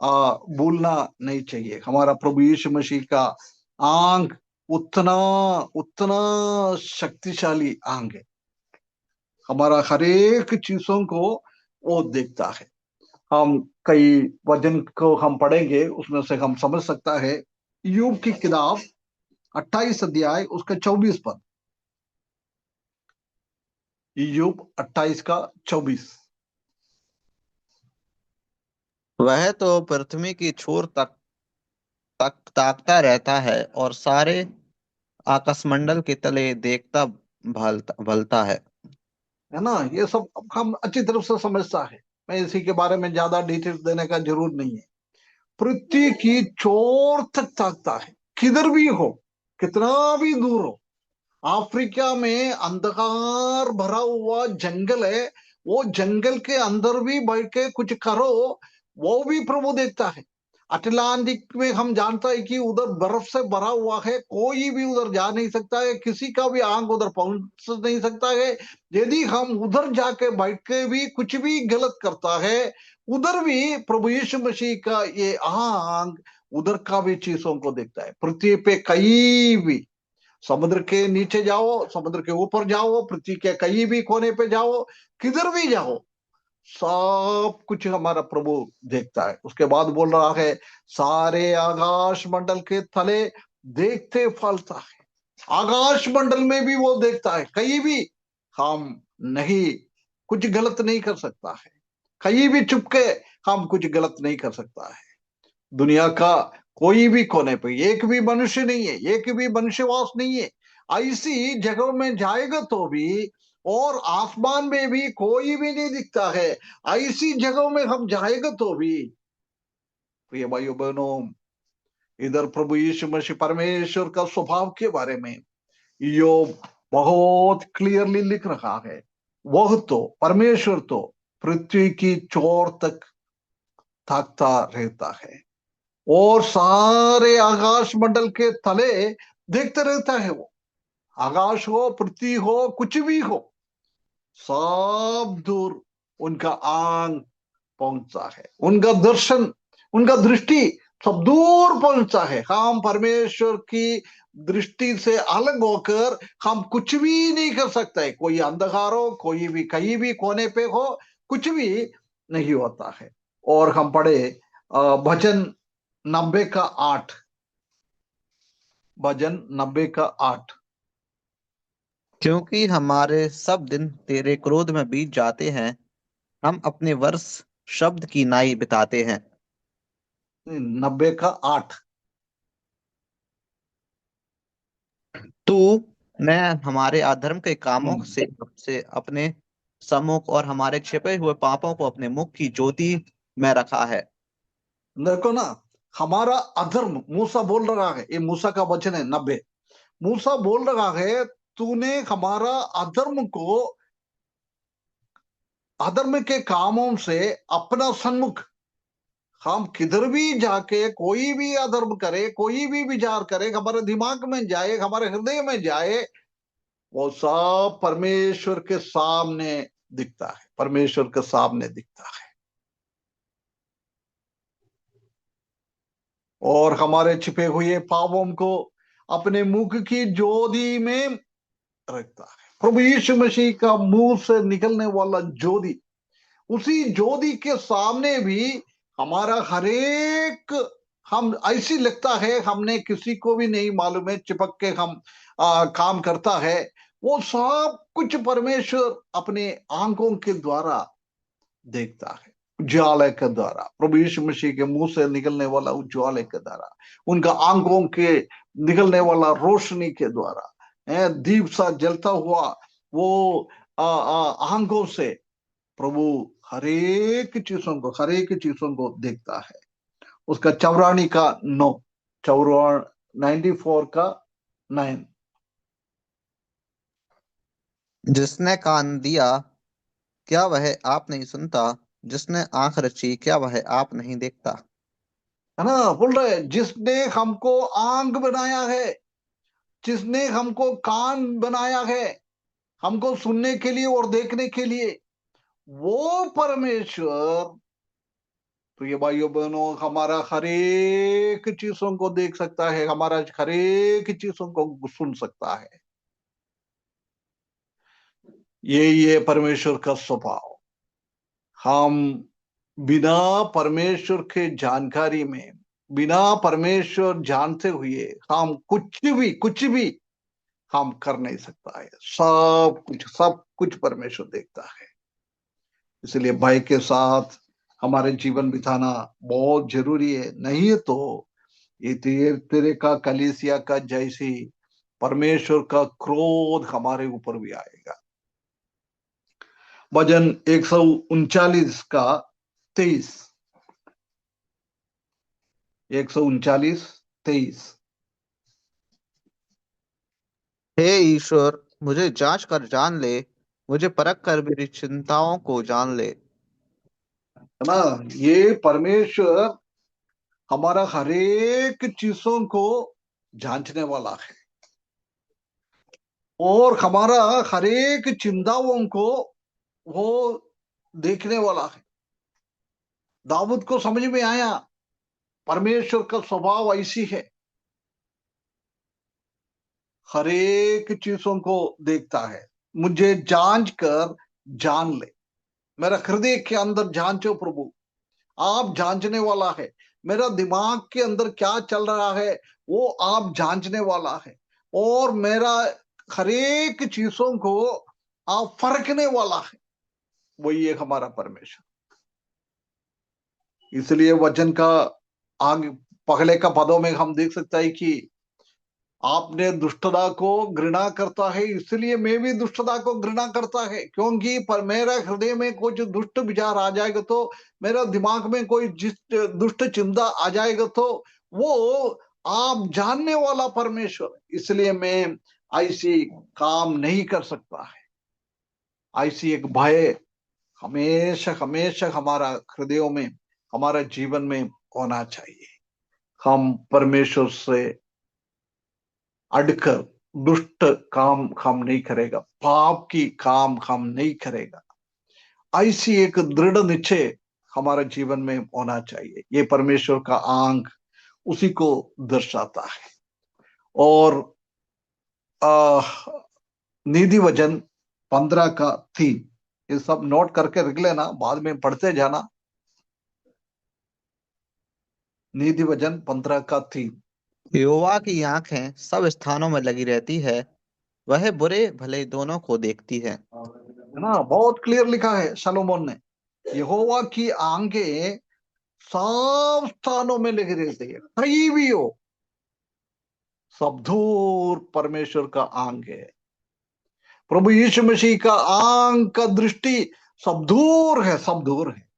भूलना नहीं चाहिए। हमारा प्रभु यीशु मसीह का आंख उतना उतना शक्तिशाली आंख है, हमारा हर एक चीजों को वो देखता है। हम कई वचन को हम पढ़ेंगे, उसमें से हम समझ सकता है। यूब की किताब 28 अध्याय उसका 24 पद। यूब 28 का 24। वह तो पृथ्वी की छोर तक तक ताकता रहता है और सारे आकाशमंडल के तले देखता भलता भलता है ना। ये सब हम अच्छी तरह से समझता है। मैं इसी के बारे में ज्यादा डिटेल्स देने का जरूरत नहीं है। पृथ्वी की चोर तक ताकता है, किधर भी हो, कितना भी दूर हो। अफ्रीका में अंधकार भरा हुआ जंगल है, वो जंगल के अंदर भी बैठ के कुछ करो, वो भी प्रभु देखता है। अटलांटिक में हम जानता है कि उधर बर्फ से भरा हुआ है, कोई भी उधर जा नहीं सकता है, किसी का भी आंख उधर पहुंच नहीं सकता है। यदि हम उधर जाके बैठ के भी कुछ भी गलत करता है, उधर भी प्रभु यीशु मसीह का ये आंख उधर का भी चीजों को देखता है। पृथ्वी पे कहीं भी, समुद्र के नीचे जाओ, समुद्र के ऊपर जाओ, पृथ्वी के कहीं भी कोने पे जाओ, किधर भी जाओ, सब कुछ हमारा प्रभु देखता है। उसके बाद बोल रहा है सारे आकाश मंडल के तले देखते फलता है। आकाश मंडल में भी वो देखता है। कहीं भी हम नहीं कुछ गलत नहीं कर सकता है, कहीं भी चुपके हम कुछ गलत नहीं कर सकता है। दुनिया का कोई भी कोने पे एक भी मनुष्य नहीं है, एक भी मनुष्यवास नहीं है। ऐसी जगह में जाएगा तो भी, और आसमान में भी कोई भी नहीं दिखता है, ऐसी जगह में हम जाएगा तो भी। प्रिय भाइयों बहनों, इधर प्रभु यीशु मसीह परमेश्वर का स्वभाव के बारे में योग बहुत क्लियरली लिख रहा है। वह तो परमेश्वर तो पृथ्वी की चोर तक ताकता रहता है और सारे आकाश मंडल के तले देखते रहता है। वो आकाश हो, पृथ्वी हो, कुछ भी हो, सब दूर उनका आंख पहुंचता है, उनका दर्शन, उनका दृष्टि सब दूर पहुंचता है। हम परमेश्वर की दृष्टि से अलग होकर हम कुछ भी नहीं कर सकते। कोई अंधकार हो, कोई भी कहीं भी कोने पे हो, कुछ भी नहीं होता है। और हम पढ़े भजन 90 का 8। भजन 90 का 8। क्योंकि हमारे सब दिन तेरे क्रोध में बीत जाते हैं, हम अपने वर्ष शब्द की नाई बिताते हैं। 90 का 8। तू ने हमारे अधर्म के कामों से अपने सम्मुख और हमारे छिपे हुए पापों को अपने मुख की ज्योति में रखा है। देखो ना, हमारा अधर्म मूसा बोल रहा है, ये मूसा का वचन है 90। मूसा बोल रहा है तूने हमारा अधर्म को, अधर्म के कामों से अपना सन्मुख हम किधर भी जाके कोई भी अधर्म करे, कोई भी विचार करे, हमारे दिमाग में जाए, हमारे हृदय में जाए, वो सब परमेश्वर के सामने दिखता है, परमेश्वर के सामने दिखता है। और हमारे छिपे हुए पापों को अपने मुख की ज्योति में रखता है। प्रभु यीशु मसीह का मुंह से निकलने वाला ज्योति, उसी ज्योति के सामने भी हमारा हरेक, हम ऐसी लगता है हमने किसी को भी नहीं मालूम है, चिपक के हम काम करता है, वो सब कुछ परमेश्वर अपने आंखों के द्वारा देखता है, उज्ज्वले के द्वारा, प्रभु यीशु मसीह के मुंह से निकलने वाला उज्ज्वले के द्वारा, उनका आंखों के निकलने वाला रोशनी के द्वारा, दीप सा जलता हुआ वो आंखों से प्रभु हरेक चीजों को देखता है। उसका 94 का 9, 94 का 9। जिसने कान दिया क्या वह आप नहीं सुनता? जिसने आंख रची क्या वह आप नहीं देखता? है ना, बोल रहे जिसने हमको आंख बनाया है, जिसने हमको कान बनाया है, हमको सुनने के लिए और देखने के लिए, वो परमेश्वर, तो ये भाइयों बहनों, हमारा हरेक चीजों को देख सकता है, हमारा हरेक चीजों को सुन सकता है। ये परमेश्वर का स्वभाव। हम बिना परमेश्वर के जानकारी में, बिना परमेश्वर जानते हुए हम कुछ भी हम कर नहीं सकता है। सब कुछ परमेश्वर देखता है। इसलिए भाई के साथ हमारे जीवन बिताना बहुत जरूरी है। नहीं है तो ये तेरे का कलीसिया का जैसी परमेश्वर का क्रोध हमारे ऊपर भी आएगा। भजन 139 का 23, 139:23। हे ईश्वर, मुझे जांच कर जान ले, मुझे परख कर मेरी चिंताओं को जान ले। है ना, ये परमेश्वर हमारा हरेक चीजों को जांचने वाला है और हमारा हरेक चिंताओं को वो देखने वाला है। दाऊद को समझ में आया परमेश्वर का स्वभाव ऐसी है, हरेक चीजों को देखता है। मुझे जांच कर जान ले, मेरा हृदय के अंदर जांचो प्रभु, आप जांचने वाला है। मेरा दिमाग के अंदर क्या चल रहा है वो आप जांचने वाला है, और मेरा हरेक चीजों को आप फरकने वाला है। वही है हमारा परमेश्वर। इसलिए वचन का आगे पहले का पदों में हम देख सकते हैं कि आपने दुष्टता को घृणा करता है, इसलिए मैं भी दुष्टता को घृणा करता है। क्योंकि पर मेरा हृदय में कुछ दुष्ट विचार आ जाएगा, तो मेरा दिमाग में कोई दुष्ट चिंता आ जाएगा, तो वो आप जानने वाला परमेश्वर, इसलिए मैं ऐसी काम नहीं कर सकता है। ऐसी एक भय हमेशा हमेशा हमारा हृदयों में, हमारा जीवन में होना चाहिए। हम परमेश्वर से अड़कर दुष्ट काम हम नहीं करेगा, पाप की काम हम नहीं करेगा, ऐसी एक दृढ़ निश्चय हमारे जीवन में होना चाहिए। ये परमेश्वर का आंख उसी को दर्शाता है। और नीति वचन 15 का 3, ये सब नोट करके रख लेना, बाद में पढ़ते जाना। नीति वचन 15 का 3। यहोवा की आंखें सब स्थानों में लगी रहती है, वह बुरे भले दोनों को देखती है। है ना, बहुत क्लियर लिखा है सलोमोन ने, यहोवा की आंखें सब स्थानों में लगी रहती है, कहीं भी हो, सब दूर परमेश्वर का आंख है। प्रभु यीशु मसीह का आंख का दृष्टि सब दूर है, सब दूर है।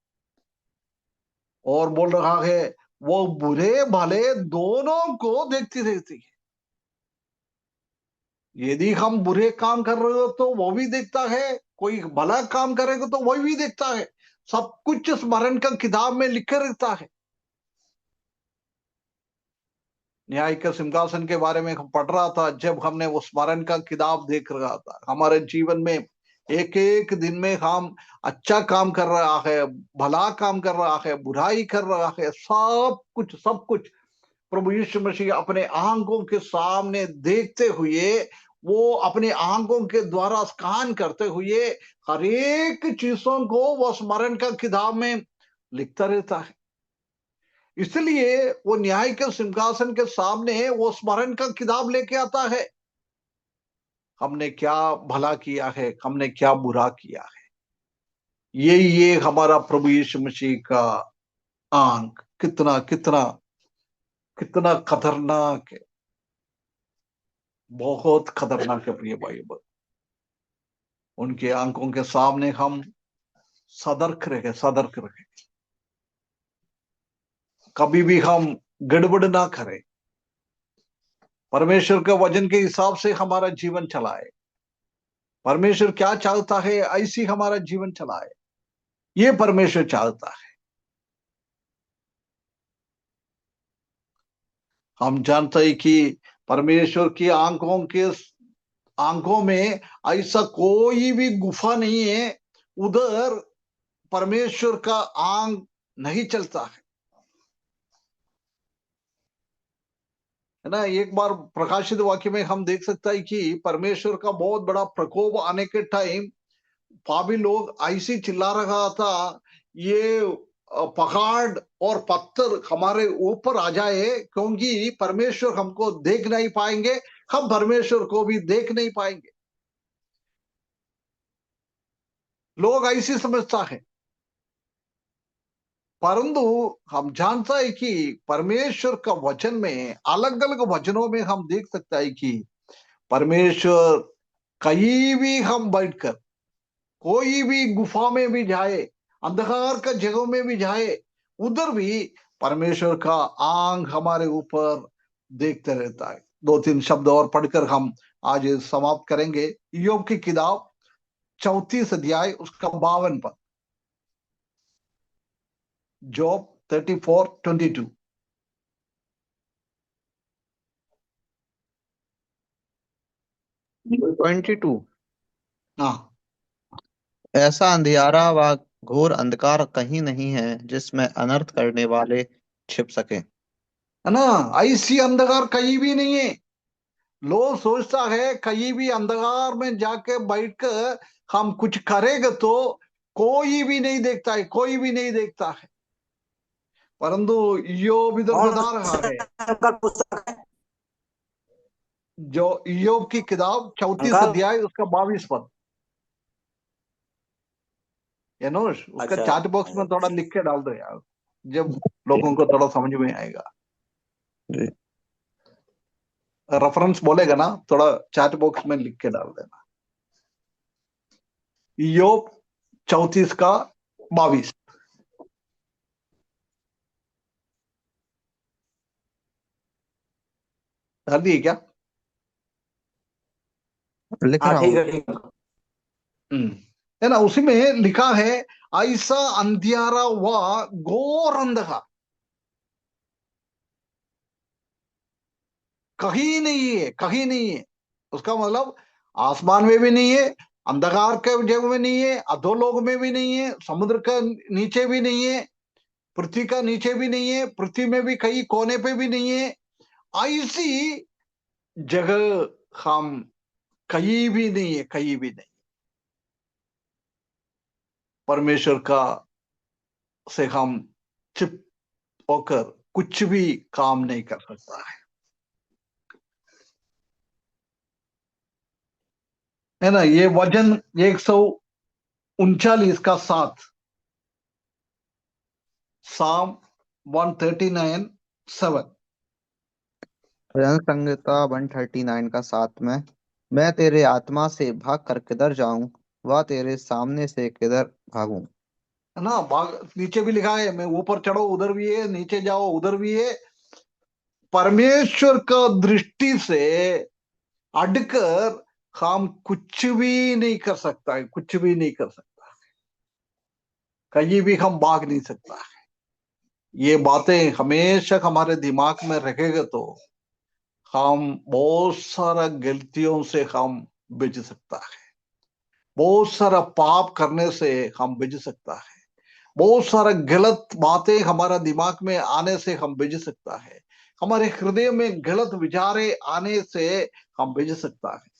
और बोल रहा है वो बुरे भले दोनों को देखती रहती है। यदि हम बुरे काम कर रहे हो तो वो भी देखता है, कोई भला काम करेगा तो वही भी देखता है। सब कुछ स्मरण का किताब में लिखे रहता है। न्याय के सिंहासन के बारे में हम पढ़ रहा था, जब हमने वो स्मरण का किताब देख रहा था, हमारे जीवन में एक एक दिन में हम अच्छा काम कर रहा है, भला काम कर रहा है, बुराई कर रहा है, सब कुछ प्रभु यीशु मसीह अपने आंखों के सामने देखते हुए, वो अपने आंखों के द्वारा स्कैन करते हुए हर एक चीजों को वो स्मरण का किताब में लिखता रहता है। इसलिए वो न्याय के सिंहासन के सामने वो स्मरण का किताब लेके आता है, हमने क्या भला किया है, हमने क्या बुरा किया है। ये हमारा प्रभु यीशु मसीह का आंख कितना कितना कितना खतरनाक है, बहुत खतरनाक है प्रिय भाई। उनके आंखों के सामने हम सतर्क रहे, कभी भी हम गड़बड़ ना करें, परमेश्वर के वचन के हिसाब से हमारा जीवन चलाए, परमेश्वर क्या चाहता है ऐसी हमारा जीवन चलाए, ये परमेश्वर चाहता है। हम जानते हैं कि परमेश्वर की आंखों में ऐसा कोई भी गुफा नहीं है, उधर परमेश्वर का आंख नहीं चलता है ना। एक बार प्रकाशित वाक्य में हम देख सकते हैं कि परमेश्वर का बहुत बड़ा प्रकोप आने के टाइम पापी लोग ऐसी चिल्ला रहा था, ये पहाड़ और पत्थर हमारे ऊपर आ जाए, क्योंकि परमेश्वर हमको देख नहीं पाएंगे, हम परमेश्वर को भी देख नहीं पाएंगे। लोग ऐसी समझता है, परंतु हम जानता है कि परमेश्वर का वचन में अलग अलग वचनों में हम देख सकता है कि परमेश्वर कहीं भी हम बैठकर कोई भी गुफा में भी जाए, अंधकार का जगह में भी जाए, उधर भी परमेश्वर का आंख हमारे ऊपर देखते रहता है। 2-3 शब्द और पढ़कर हम आज समाप्त करेंगे। इय्योब की किताब 34 अध्याय उसका 52 पद, जॉब 34:22। हाँ, ऐसा अंधियारा व घोर अंधकार कहीं नहीं है जिसमें अनर्थ करने वाले छिप सके। है ना, ऐसी अंधकार कहीं भी नहीं है। लोग सोचता है कहीं भी अंधकार में जाके बैठकर हम कुछ करेंगे तो कोई भी नहीं देखता है, कोई भी नहीं देखता है, परंतु इय्योब इधर कौन बता रहा है, संकल्प पुस्तक है? जो इय्योब की किताब 34 अंकल, अध्याय उसका 22 पद। यानोश, उसका अच्छा, चैट बॉक्स में थोड़ा लिख के डाल दो यार, जब लोगों को थोड़ा समझ में आएगा। जी। रेफरेंस बोलेगा ना, थोड़ा चैट बॉक्स में लिख के डाल देना। इय्योब 34 का 22। डाल दिए क्या? लिख हाँ रहा ठीक हूँ। है, ठीक है। है ना, उसी में लिखा है ऐसा अंधियारा व घोर अंधकार कहीं नहीं है, कहीं नहीं है। उसका मतलब आसमान में भी नहीं है, अंधकार के जगह में नहीं है, अधोलोक में भी नहीं है, समुद्र का नीचे भी नहीं है, पृथ्वी का नीचे भी नहीं है, पृथ्वी में भी कहीं कोने पे भी नहीं है। ऐसी जगह हम कहीं भी नहीं है, कहीं भी नहीं। परमेश्वर का से हम चिप होकर कुछ भी काम नहीं कर सकता है ना। ये वजन 139 का 7, साम 139:7। भजन संहिता 139 का 7 में, मैं तेरे आत्मा से भाग कर किधर जाऊं, वह तेरे सामने से किधर भागूं। है ना, भाग नीचे भी लिखा है, मैं ऊपर चढ़ो उधर भी है, नीचे जाओ उधर भी है। परमेश्वर का दृष्टि से अड़कर हम कुछ भी नहीं कर सकता है, कुछ भी नहीं कर सकता, कहीं भी हम भाग नहीं सकता है। ये बातें हमेशा हमारे दिमाग में रखेगा तो हम बहुत सारा गलतियों से हम बच सकता है, बहुत सारा पाप करने से हम बच सकता है, बहुत सारा गलत बातें हमारा दिमाग में आने से हम बच सकता है, हमारे हृदय में गलत विचारे आने से हम बच सकता है।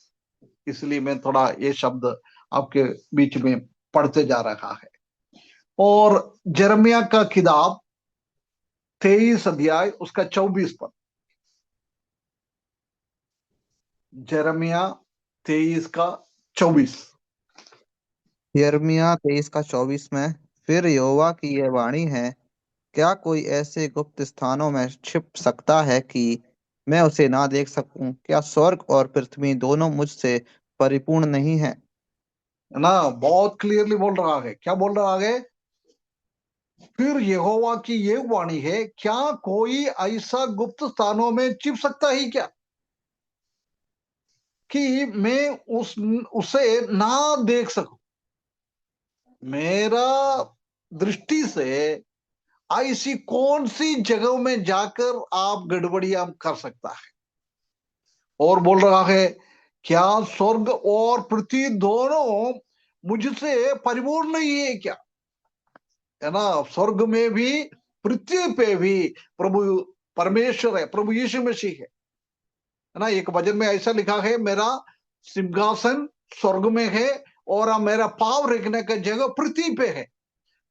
इसलिए मैं थोड़ा ये शब्द आपके बीच में पढ़ते जा रहा है। और जरमिया का किताब 23 अध्याय उसका 24 पद। जरमिया 23 का 24। यिर्मयाह 23 का 24 में, फिर यहोवा की यह वाणी है, क्या कोई ऐसे गुप्त स्थानों में छिप सकता है कि मैं उसे ना देख सकूं? क्या स्वर्ग और पृथ्वी दोनों मुझसे परिपूर्ण नहीं है? है ना, बहुत क्लियरली बोल रहा है। क्या बोल रहा है? फिर यहोवा की ये वाणी है, क्या कोई ऐसा गुप्त स्थानों में छिप सकता है क्या कि मैं उसे ना देख सकूं? मेरा दृष्टि से ऐसी कौन सी जगह में जाकर आप गड़बड़ियां कर सकता है? और बोल रहा है, क्या स्वर्ग और पृथ्वी दोनों मुझसे परिपूर्ण नहीं है क्या? है ना, स्वर्ग में भी पृथ्वी पे भी प्रभु परमेश्वर है, प्रभु यीशु मसीह है ना। एक वचन में ऐसा लिखा है, मेरा सिंहासन स्वर्ग में है और मेरा पाँव रखने का जगह पृथ्वी पे है।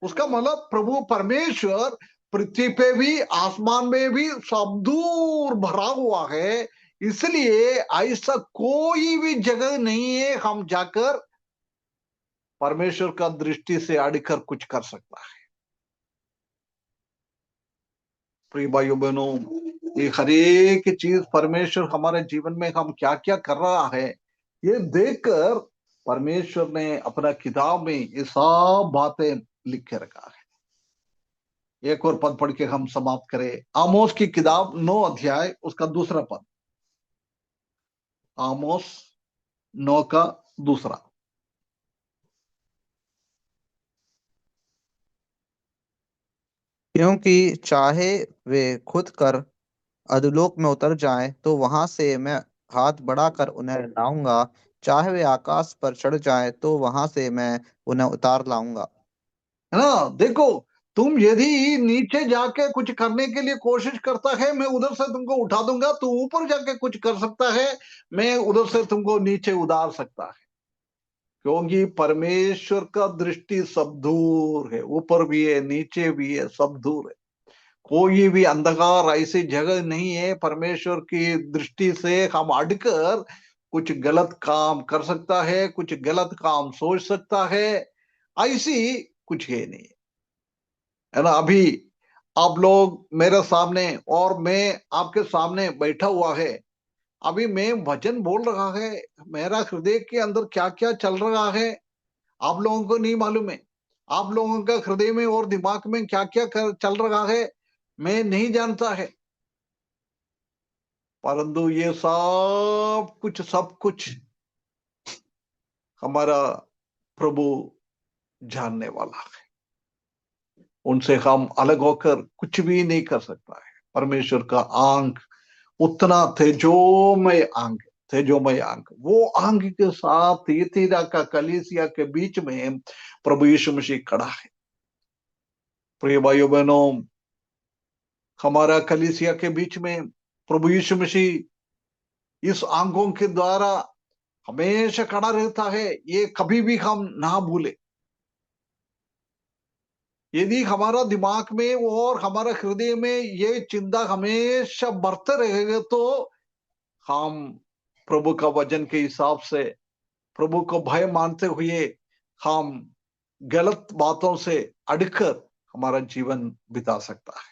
उसका मतलब प्रभु परमेश्वर पृथ्वी पे भी आसमान में भी सब दूर भरा हुआ है। इसलिए ऐसा कोई भी जगह नहीं है हम जाकर परमेश्वर का दृष्टि से अड़कर कुछ कर सकता है। प्रिय भाइयों बहनों, ये हर एक चीज परमेश्वर हमारे जीवन में हम क्या क्या कर रहा है, ये देखकर परमेश्वर ने अपना किताब में ये सब बातें लिख के रखा है। एक और पद पढ़ के हम समाप्त करें। आमोस की किताब 9 अध्याय उसका दूसरा पद। आमोस 9 का दूसरा। क्योंकि चाहे वे खुद कर अधोलोक में उतर जाएं, तो वहां से मैं हाथ बढ़ाकर उन्हें लाऊंगा। चाहे वे आकाश पर चढ़ जाएं, तो वहां से मैं उन्हें उतार लाऊंगा। है ना, देखो, तुम यदि नीचे जाके कुछ करने के लिए कोशिश करता है, मैं उधर से तुमको उठा दूंगा। तू ऊपर जाके कुछ कर सकता है, मैं उधर से तुमको नीचे उतार सकता है। क्योंकि परमेश्वर का दृष्टि सब दूर है, ऊपर भी है नीचे भी है, सब दूर है। कोई भी अंधकार ऐसी जगह नहीं है परमेश्वर की दृष्टि से हम अड़कर कुछ गलत काम कर सकता है, कुछ गलत काम सोच सकता है, ऐसी कुछ है नहीं। है ना, अभी आप लोग मेरे सामने और मैं आपके सामने बैठा हुआ है। अभी मैं वचन बोल रहा है, मेरा हृदय के अंदर क्या क्या चल रहा है आप लोगों को नहीं मालूम है। आप लोगों का हृदय में और दिमाग में क्या क्या चल रहा है मैं नहीं जानता है। परंतु ये सब कुछ हमारा प्रभु जानने वाला है। उनसे हम अलग होकर कुछ भी नहीं कर सकता है। परमेश्वर का आंख उतना तेजोमय आंख, तेजोमय आंख, वो आंख के साथ तीतीरा का कलीसिया के बीच में प्रभु यीशु मसीह खड़ा है। प्रिय भाइयों बहनों, हमारा कलीसिया के बीच में प्रभु यीशु मसीह इस आंखों के द्वारा हमेशा खड़ा रहता है। ये कभी भी हम ना भूले। यदि हमारा दिमाग में और हमारा हृदय में ये चिंता हमेशा बढ़ते रहेगा, तो हम प्रभु का वचन के हिसाब से प्रभु को भय मानते हुए हम गलत बातों से अड़कर हमारा जीवन बिता सकता है।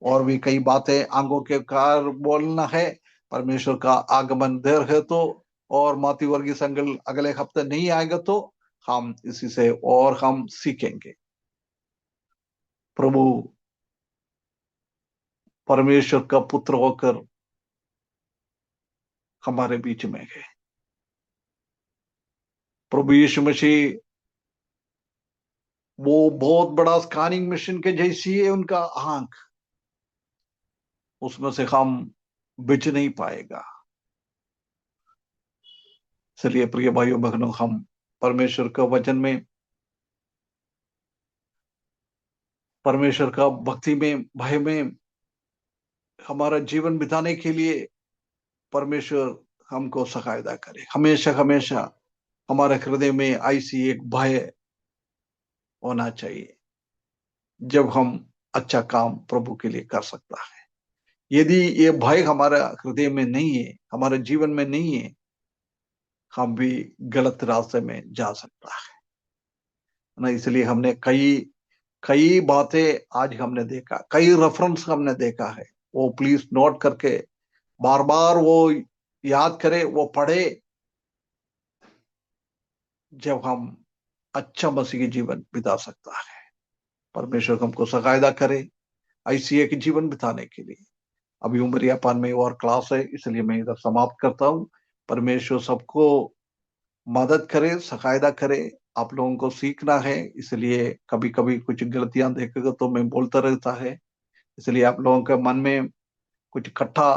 और भी कई बातें आंखों के कार बोलना है। परमेश्वर का आगमन देर है तो, और माती वर्गीय संगल अगले हफ्ते नहीं आएगा तो हम इसी से और हम सीखेंगे। प्रभु परमेश्वर का पुत्र होकर हमारे बीच में है। प्रभु यीशु मसीह वो बहुत बड़ा स्कैनिंग मशीन के जैसी है उनका आंख। उसमें से हम बिछ नहीं पाएगा। इसलिए प्रिय भाइयों बहनों, हम परमेश्वर का वचन में, परमेश्वर का भक्ति में, भय में हमारा जीवन बिताने के लिए परमेश्वर हमको सहायता करे। हमेशा हमेशा हमारे हृदय में ऐसी एक भय होना चाहिए, जब हम अच्छा काम प्रभु के लिए कर सकता है। यदि ये भय हमारा हृदय में नहीं है, हमारे जीवन में नहीं है, हम भी गलत रास्ते में जा सकता है ना। इसलिए हमने कई कई बातें आज हमने देखा, कई रेफरेंस हमने देखा है, वो प्लीज नोट करके बार बार वो याद करें, वो पढ़े, जब हम अच्छा मसीही जीवन बिता सकता है। परमेश्वर हमको सहायता करे ऐसी एक जीवन बिताने के लिए। अभी उमरियापान में और क्लास है, इसलिए मैं इधर समाप्त करता हूँ। परमेश्वर सबको मदद करे, सहायता करे। आप लोगों को सीखना है, इसलिए कभी कभी कुछ गलतियां देखेगा तो मैं बोलता रहता है, इसलिए आप लोगों के मन में कुछ इकट्ठा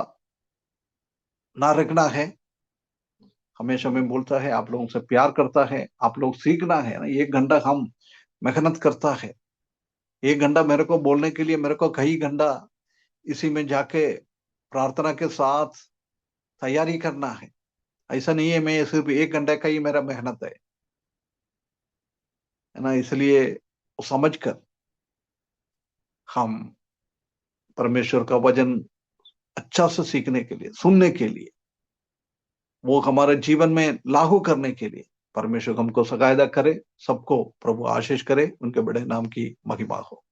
ना रखना है। हमेशा मैं बोलता है, आप लोगों से प्यार करता है, आप लोग सीखना है ना। 1 घंटा हम मेहनत करता है, 1 घंटा मेरे को बोलने के लिए, मेरे को कई घंटा इसी में जाके प्रार्थना के साथ तैयारी करना है। ऐसा नहीं है मैं सिर्फ 1 घंटे का ही मेरा मेहनत है ना। इसलिए समझकर हम परमेश्वर का वचन अच्छा से सीखने के लिए, सुनने के लिए, वो हमारे जीवन में लागू करने के लिए परमेश्वर हमको सहायता करे। सबको प्रभु आशीष करे, उनके बड़े नाम की महिमा हो।